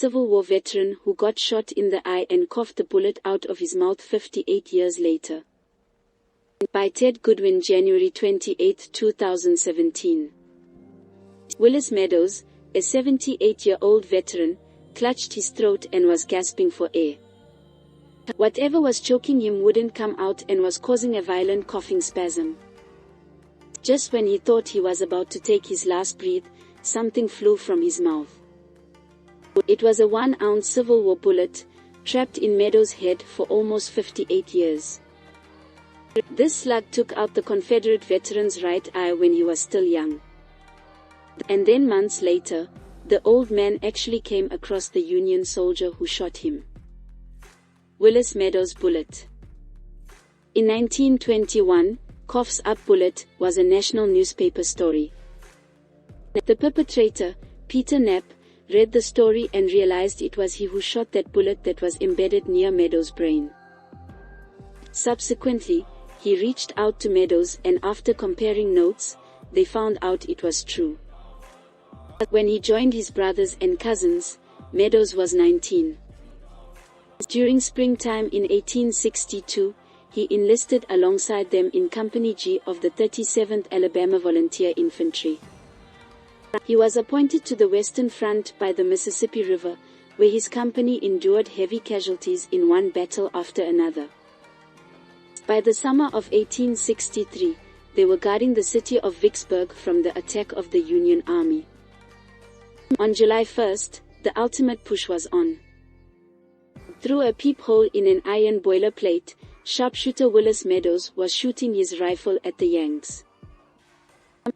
Civil War veteran who got shot in the eye and coughed the bullet out of his mouth 58 years later. By Ted Goodwin, January 28, 2017. Willis Meadows, a 78-year-old veteran, clutched his throat and was gasping for air. Whatever was choking him wouldn't come out and was causing a violent coughing spasm. Just when he thought he was about to take his last breath, something flew from his mouth. It was a 1-ounce Civil War bullet, trapped in Meadows' head for almost 58 years. This slug took out the Confederate veteran's right eye when he was still young. And then months later, the old man actually came across the Union soldier who shot him. Willis Meadows' bullet. In 1921, Cough's Up Bullet was a national newspaper story. The perpetrator, Peter Knapp, read the story and realized it was he who shot that bullet that was embedded near Meadows' brain. Subsequently, he reached out to Meadows, and after comparing notes, they found out it was true. When he joined his brothers and cousins, Meadows was 19. During springtime in 1862, he enlisted alongside them in Company G of the 37th Alabama Volunteer Infantry. He was appointed to the Western Front by the Mississippi River, where his company endured heavy casualties in one battle after another. By the summer of 1863, they were guarding the city of Vicksburg from the attack of the Union Army. On July 1st, the ultimate push was on. Through a peephole in an iron boiler plate, sharpshooter Willis Meadows was shooting his rifle at the Yanks.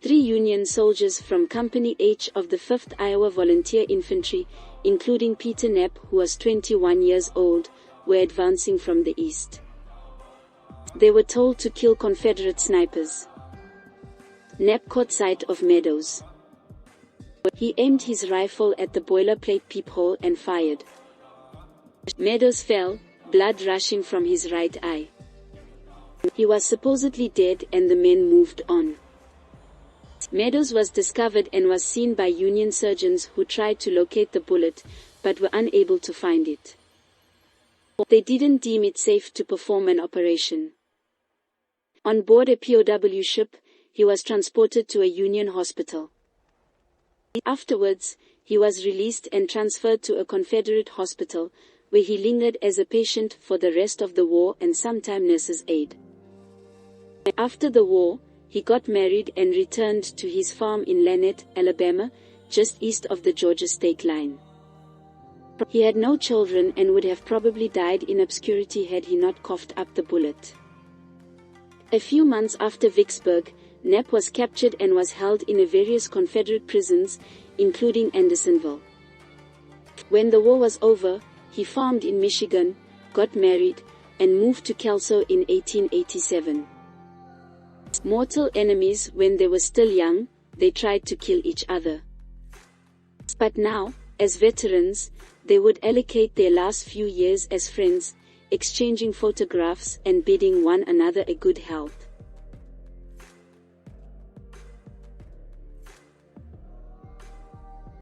3 Union soldiers from Company H of the 5th Iowa Volunteer Infantry, including Peter Knapp, who was 21 years old, were advancing from the east. They were told to kill Confederate snipers. Knapp caught sight of Meadows. He aimed his rifle at the boilerplate peephole and fired. Meadows fell, blood rushing from his right eye. He was supposedly dead and the men moved on. Meadows was discovered and was seen by Union surgeons who tried to locate the bullet, but were unable to find it. They didn't deem it safe to perform an operation. On board a POW ship, he was transported to a Union hospital. Afterwards, he was released and transferred to a Confederate hospital, where he lingered as a patient for the rest of the war and sometime nurse's aide. After the war, he got married and returned to his farm in Lanett, Alabama, just east of the Georgia state line. He had no children and would have probably died in obscurity had he not coughed up the bullet. A few months after Vicksburg, Knapp was captured and was held in various Confederate prisons, including Andersonville. When the war was over, he farmed in Michigan, got married, and moved to Kelso in 1887. Mortal enemies when they were still young, they tried to kill each other. But now, as veterans, they would allocate their last few years as friends, exchanging photographs and bidding one another a good health.